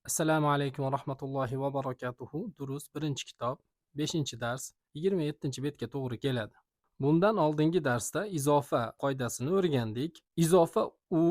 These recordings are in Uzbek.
Assalomu alaykum va rahmatullohi va barakatuhu. Durus birinchi kitob, 5-chi dars, 27-betga to'g'ri keladi. Bundan oldingi darsda izofa qoidasini o'rgandik. Izofa u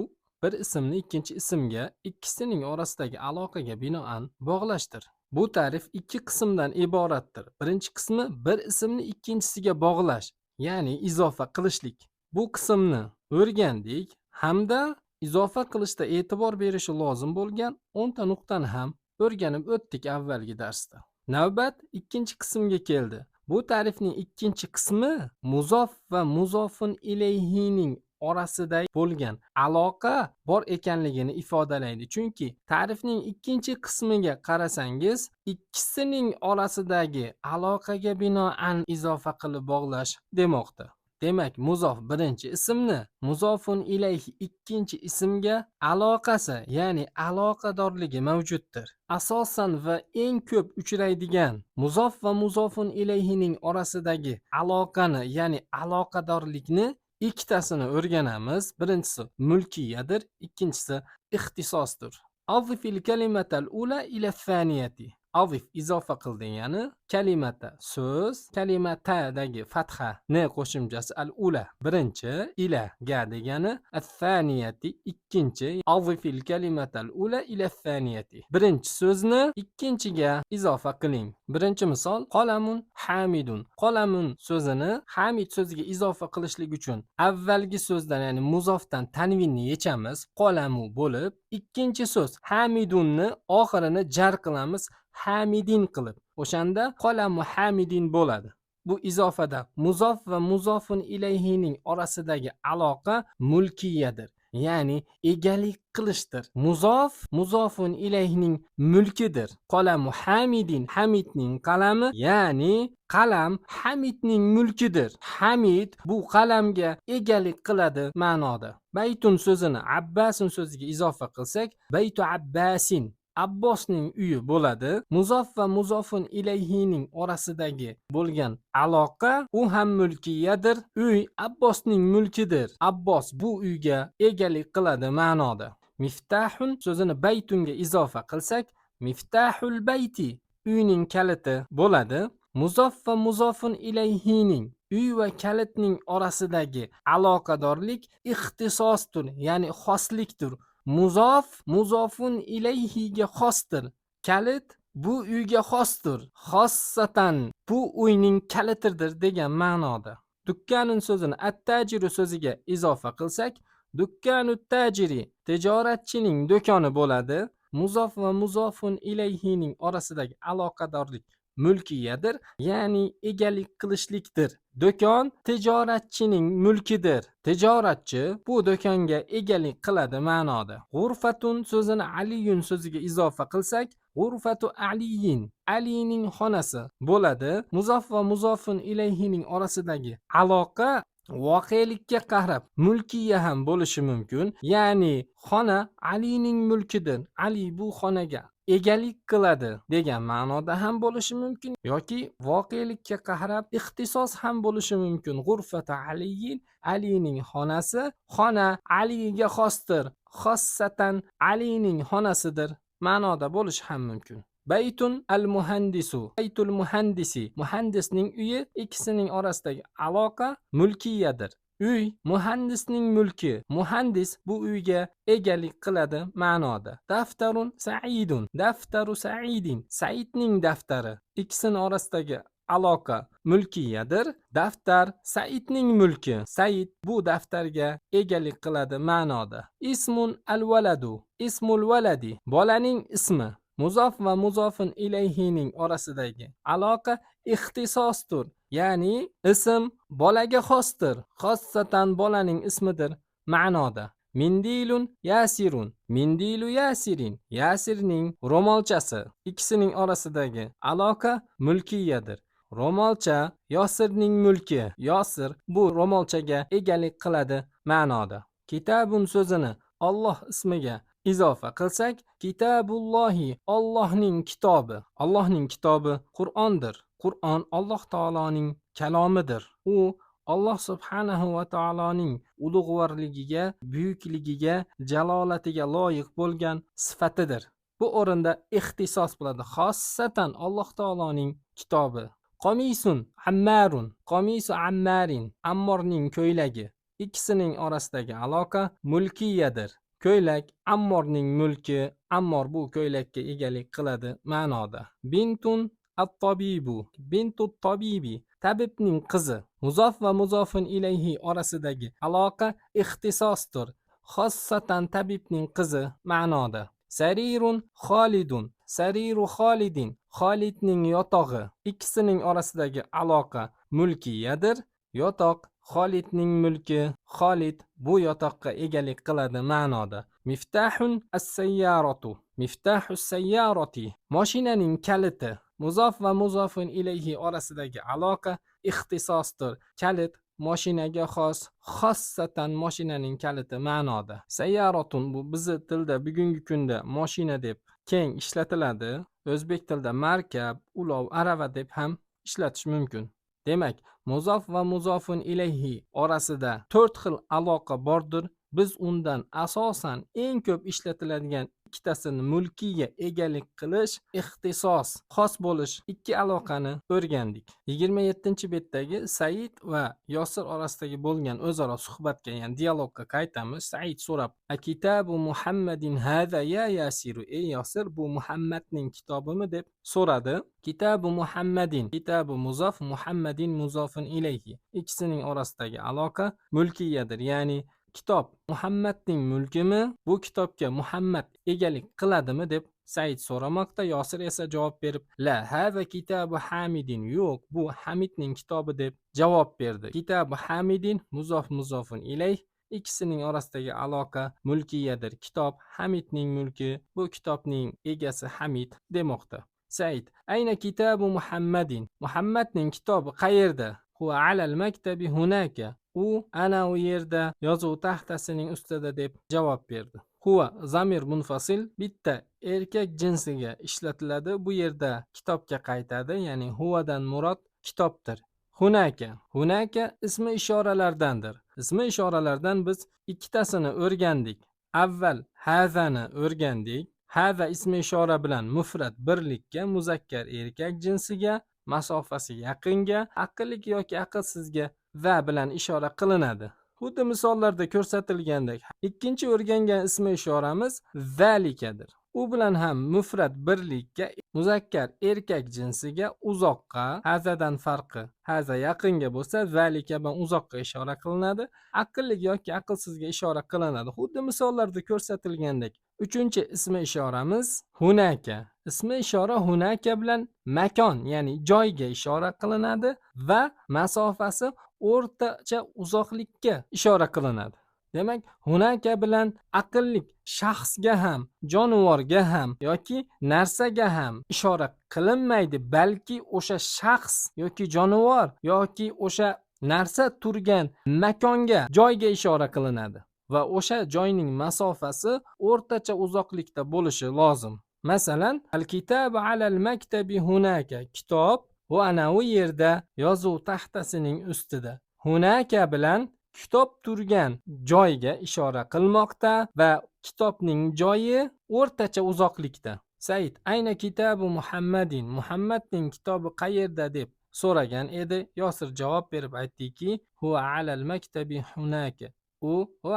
bir ismni ikkinchi ismga ikkisining orasidagi aloqaga binoan bog'lashdir. Bu ta'rif ikki qismdan iboratdir. Birinchi qismi bir ismni ikkinchisiga bog'lash, ya'ni izofa qilishlik. Bu qismni o'rgandik hamda izofa qilishda e'tibor berishi lozim bo'lgan 10 ta nuqtani ham o'rganib o'tdik avvalgi darsda. Navbat ikkinchi qismga keldi. Bu ta'rifning ikkinchi qismi muzof va muzofun ilayhining orasida bo'lgan aloqa bor ekanligini ifodalaydi. Chunki ta'rifning ikkinchi qismiga qarasangiz, ikkisining orasidagi aloqaga binoan izofa qilib bog'lash demoqda. Demak, muzof birinchi ismni, muzofun ilayhi ikkinchi ismga aloqasi, ya'ni aloqadorligi mavjuddir. Asosan va eng ko'p uchraydigan muzof va muzofun ilayhining orasidagi aloqani, ya'ni aloqadorlikni ikkitasini o'rganamiz. Birinchisi mulkiyadir, ikkinchisi ixtisosdir. Azifil kalimatal ula ila thaniyati. Azif izofa qil degani, kalimata so'z, kalimatadagi fatha ne qo'shimchasi al ula birinchi, ila ga degani at-thaniyati ikkinchi. Azifil kalimatal ula ila thaniyati. Birinchi so'zni ikkinchiga izofa qiling. Birinchi misol qolamun hamidun. Qolamun so'zini hamid so'ziga izofa qilishlik uchun avvalgi so'zdan, ya'ni muzofdan tanvinni yechamiz, qolamu bo'lib, ikkinchi so'z hamidunni oxirini jar qilamiz hamidin qilib. O'shanda qolamu hamidin bo'ladi. Bu izofada muzof va muzofun ilayhining orasidagi aloqa mulkiyadir, ya'ni egalik qilishdir. Muzof muzofun ilayhining mulkidir. Qolamu hamidin, hamidning qalami, ya'ni qalam hamidning mulkidir. Hamid bu qalamga egalik qiladi ma'noda. Baytun so'zini abbasun so'ziga izofa qilsak, baytu abbasin, Abbosning uyi bo'ladi. Muzof va muzofun ilayhining orasidagi bo'lgan aloqa u ham mulkiyadir. Uy Abbosning mulkidir. Abbos bu uyga egalik qiladi ma'noda. Miftahun so'zini baytunga izofa qilsak, miftahul bayti, uyning kaliti bo'ladi. Muzof va muzofun ilayhining uy va kalitning orasidagi aloqadorlik ixtisosdir, ya'ni xoslikdir. Muzof muzofun ilayhiga xosdir. Kalit bu uyga xosdir. Xossatan bu uyning kalitidir degan ma'noda. Dukkanun so'zini at-tajiru so'ziga izofa qilsak, dukkanut tajiri, tijoratchining do'koni bo'ladi. Muzof va muzofun ilayhining orasidagi aloqadorlik mulkiyadir, ya'ni egalik qilishlikdir. Do'kon tijoratchining mulkidir. Tijoratchi bu do'konga egalik qiladi ma'noda. G'urfatun so'zini aliyun so'ziga izofa qilsak, g'urfatu aliyin, alining xonasi bo'ladi. Muzof va muzofun ilayhining orasidagi aloqa voqelikka qarab mulkiya ham bo'lishi mumkin. Ya'ni xona Alining mulkidir. Ali bu xonaga egalik qiladi degan ma'noda ham bo'lishi mumkin yoki voqelikka qarab ixtisos ham bo'lishi mumkin. G'urfata aliyin, Alining xonasi, xona Aliga xosdir. Xossatan Alining xonasidir ma'noda bo'lishi ham mumkin. Baytun al-muhandisu, baytul muhandisi, muhandisning uyi, ikkisining orasidagi aloqa mulkiyadir. Uy muhandisning mulki. Muhandis bu uyga egalik qiladi ma'noda. Daftarun saidun, daftaru saidin, Saidning daftari. Ikkisining orasidagi aloqa mulkiyadir. Daftar Saidning mulki. Said bu daftarga egalik qiladi ma'noda. Ismun al-waladu, ismul valadi, bolaning ismi. Muzof va muzofun ilayhining orasidagi aloqa ixtisosdir, ya'ni ism bolaga xosdir. Xossatan bolaning ismidir ma'noda. Mindilun yasirun, mindilu yasirin, Yasirning ro'molchasi. Ikkisining orasidagi aloqa mulkiyadir. Ro'molcha Yosirning mulki. Yosir bu ro'molchaga egalik qiladi ma'noda. Kitabun so'zini Alloh ismiga izofa qilsak, kitabullohi, Allohning kitobi. Allohning kitobi Qur'ondir. Qur'on Alloh taoloning kalomidir. U Alloh subhanahu va taoloning ulug'vorligiga, buyukligiga, jalolatiga loyiq bo'lgan sifatidir. Bu o'rinda ixtisos bo'ladi. Xossatan Alloh taoloning kitobi. Qomisun Ammarun, qomisu Ammarin, Ammorning ko'ylagi. İkisining orasidagi aloqa mulkiyadir. Ko'ylak Ammorning mulki, Ammor bu ko'ylakka egalik qiladi ma'noda. Bintun at-tabibu, bintut tabibi, tabibning qizi. Muzof va muzofun ilayhi orasidagi aloqa ixtisosdir. Xossatan tabibning qizi ma'noda. Sarirun Xolidun, sariru Xolidin, Xolidning yotog'i. İkisining orasidagi aloqa mulkiyadir. Yotoq Xolidning mulki, Xolid bu yotoqqa egalik qiladi ma'noda. Miftahun as-sayyaratu, miftahus sayyarati, mashinaning kaliti. Muzof va muzofun ilayhi orasidagi aloqa ixtisosdir. Kalit mashinaga xos, xossatan mashinaning kaliti ma'noda. Sayyaratun bu bizi tilda bugungi kunda mashina deb keng ishlatiladi. O'zbek tilida markab, ulov, arava deb ham ishlatish mumkin. Demak, muzof va muzofun ilayhi orasida 4 xil aloqa bordir. Biz undan asosan eng ko'p ishlatiladigan ikkitasini mulkiga egalik qilish, ixtisos, xos bo'lish ikki aloqani o'rgandik. 27-betdagi Said va Yosir orasidagi bo'lgan o'zaro suhbatga, ya'ni dialogga qaytamiz. Said so'rab: "Akitabu Muhammadin hada ya Yasiru?" Ey Yosir, bu Muhammadning kitobimi deb so'radi. Kitabu Muhammadin, kitabu muzof, Muhammadin muzofun ilayhi. Ikkisining orasidagi aloqa mulkiyadir, ya'ni kitob Muhammadning mulkimi? Bu kitobga Muhammad egalik qiladimi deb Said so'ramoqda. Yosir esa javob berib: "La, hada kitabu Hamidin." Yo'q, bu Hamidning kitobi deb javob berdi. Kitabu Hamidin muzof muzofun ilayh. İkisining orasidagi aloqa mulkiyadir. Kitob Hamidning mulki, bu kitobning egasi Hamid demoqda. Said: "Ayna kitabu Muhammadin?" Muhammadning kitobi qayerda? Huwa alal maktabi hunaka. U ana u yerda, yozuv taxtasining ustida deb javob berdi. Huwa zamir munfasil, bitta erkak jinsiga ishlatiladi. Bu yerda kitobga qaytadi, ya'ni huvadan murod kitobdir. Hunaka, hunaka ismi ishoralardandir. Ismi ishoralardan biz ikkitasini o'rgandik. Avval hazani o'rgandik. Haza ismi ishora bilan mufrad birlikka, muzakkar erkak jinsiga, masofasi yaqinga, aqlli yoki aqlsizga va bilan ishora qilinadi. Xuddi misollarda ko'rsatilgandek, ikkinchi o'rgangan ismi ishoramiz zalikadir. U bilan ham mufrad birlikka, muzakkar erkak jinsiga, uzoqqa, hazadan farqi. Haza yaqinga bo'lsa, zalika bilan uzoqqa ishora qilinadi. Aqlli yoki aqlsizga ishora qilinadi. Xuddi misollarda ko'rsatilgandek, uchinchi ismi ishoramiz hunaka. Ismi ishora hunaka bilan makon, ya'ni joyga ishora qilinadi va masofasi o'rtacha uzoqlikka ishora qilinadi. Demak, hunaka bilan aqllik shaxsga ham, jonivorga ham yoki narsaga ham ishora qilinmaydi, balki o'sha shaxs yoki jonivor yoki o'sha narsa turgan makonga, joyga ishora qilinadi va o'sha joyning masofasi o'rtacha uzoqlikda bo'lishi lozim. Masalan, al-kitabu alal maktabi hunaka. Kitob bu ana u yerda, yozuv taxtasining ustida. Hunaka bilan kitob turgan joyga ishora qilmoqda va kitobning joyi o'rtacha uzoqlikda. Said: "Ayna kitabu Muhammadin?" Muhammadning kitobi qayerda deb so'ragan edi. Yosir javob berib aytdiki: "Huwa alal maktabi hunaka." U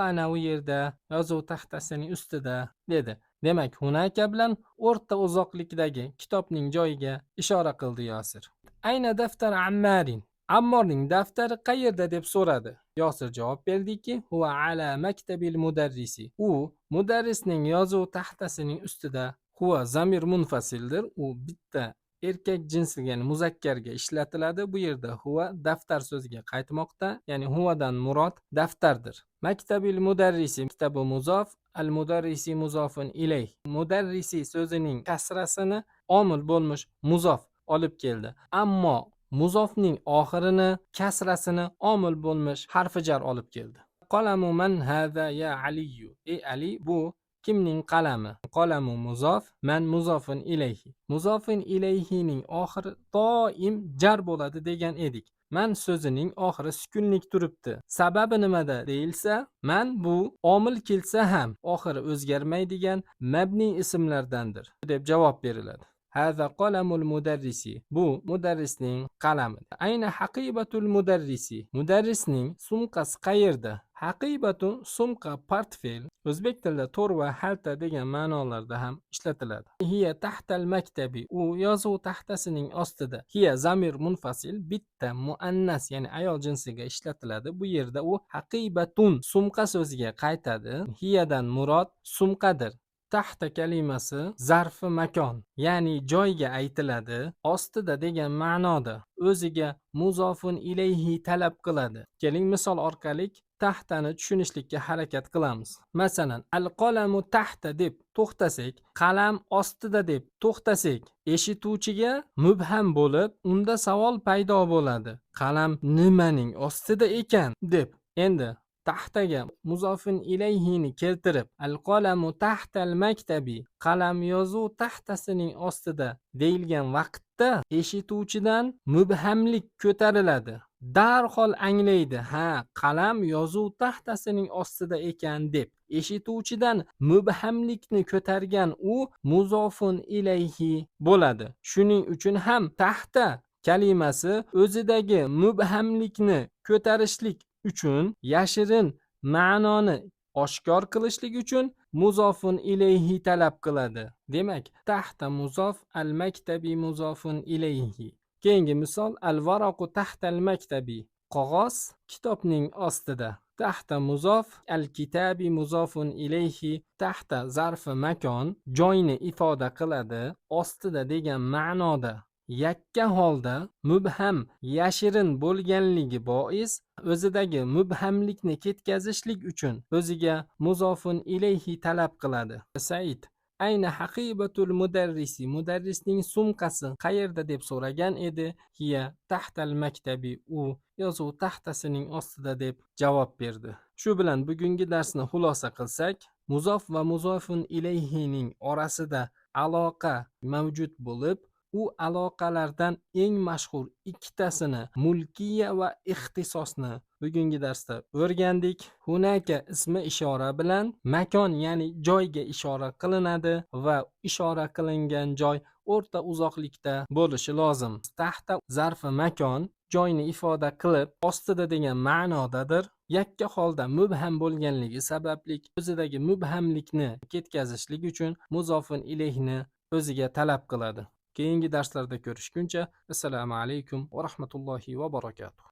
ana u yerda, yozuv taxtasining ustida dedi. Demak, hunaka bilan o'rta uzoqlikdagi kitobning joyiga ishora qildi Yosir. Ayna daftar Ammarin? Ammorning daftari qayerda deb so'radi. Yosir javob berdiki: "Huwa ala maktabil mudarrisi." U mudarrisning yozuv taxtasining ustida. Huwa zamir munfasildir. U bitta erkak jinsiga, ya'ni muzakkarga ishlatiladi. Bu yerda huwa daftar so'ziga qaytmoqda, ya'ni huvadan murod daftardir. Maktabil mudarrisi, kitabu muzof, al mudarrisi muzofun ilayh. Mudarrisi so'zining kasrasini omil bo'lmish muzof olib keldi. Ammo muzofning oxirini, kasrasini omil bo'lmish harfi jar olib keldi. Qalamu man hada ya Aliyu? Ey Ali, bu kimning qalami? Qalamu muzof, man muzofun ilayhi. Muzofun ilayhining oxiri doim jar bo'ladi degan edik. man so'zining oxiri sukunlik turibdi. Sababi nimada deyilsa, man bu omil kelsa ham oxiri o'zgarmaydigan mabniy ismlardandir deb javob beriladi. Hada qalamul mudarrisi. Bu mudarrisning qalami. Ayna haqibatul mudarrisi. Mudarrisning sumkasi qayerda? Haqibatu sumka portfel o'zbek tilida to'r va xalta degan ma'nolarda ham ishlatiladi. Hiya tahtal maktabi. U yozuv taxtasining ostida. Hiya zamir munfasil bitta muannas ya'ni ayol jinsiga ishlatiladi. Bu yerda u haqibatun sumka so'ziga qaytadi. Hiyadan murod sumkadir. Tahta kalimasi zarfi makon ya'ni joyga aytiladi. Ostida degan ma'noda o'ziga muzofun ilayhi talab qiladi. Keling misol orqali tahtani tushunishlikka harakat qilamiz. Masalan, al-qalamu tahta deb to'xtasak, qalam ostida deb to'xtasak, eshituvchiga mubham bo'lib, unda savol paydo bo'ladi. Qalam nimaning ostida ekan deb. Endi tahtaga muzofin ilayhini keltirib, al-qalamu tahtal maktabi, qalam yozuv taxtasining ostida deyilgan vaqtda eshituvchidan mubhamlik ko'tariladi. Darhol anglaydi, ha, qalam yozuv taxtasining ostida ekan deb. Eshituvchidan mubhamlikni ko'targan u muzofun ilayhi bo'ladi. Shuning uchun ham tahta kalimasi o'zidagi mubhamlikni ko'tarishlik uchun yashirin ma'noni oshkor qilishlik uchun muzofun ilayhi talab qiladi. Demak, tahta muzof, al-maktabi muzofun ilayhi. Keyingi misol al-varaqu tahta al-maktabi. Qog'oz kitobning ostida. Tahta muzof, al-kitabi muzofun ilayhi. Tahta zarfi makon joyni ifoda qiladi. Ostida degan ma'noda yakka holda mubham yashirin bo'lganligi bois o'zidagi mubhamlikni ketkazishlik uchun o'ziga muzofun ilayhi talab qiladi. Said ayna haqibatul mudarrisi. Mudarrisning sumkasi qayerda deb so'ragan edi. Hiya tahtal maktabi. U yozuv taxtasining ostida deb javob berdi. Shu bilan bugungi darsni xulosa qilsak, muzof va muzofun ilayhining orasida aloqa mavjud bo'lib, u aloqalardan eng mashhur ikkitasini mulkiya va ixtisosni bugungi darsda o'rgandik. Hunaka ismi ishora bilan makon ya'ni joyga ishora qilinadi va ishora qilingan joy o'rta uzoqlikda bo'lishi lozim. Tahta zarfi makon joyni ifoda qilib, ostida degan ma'nodadir. Yakka holda mubham bo'lganligi sababli o'zidagi mubhamlikni ketkazishlik uchun muzofun ilayhni o'ziga talab qiladi. Keyingi darslarda ko'rishguncha assalomu alaykum va rahmatullohi va barakatuh.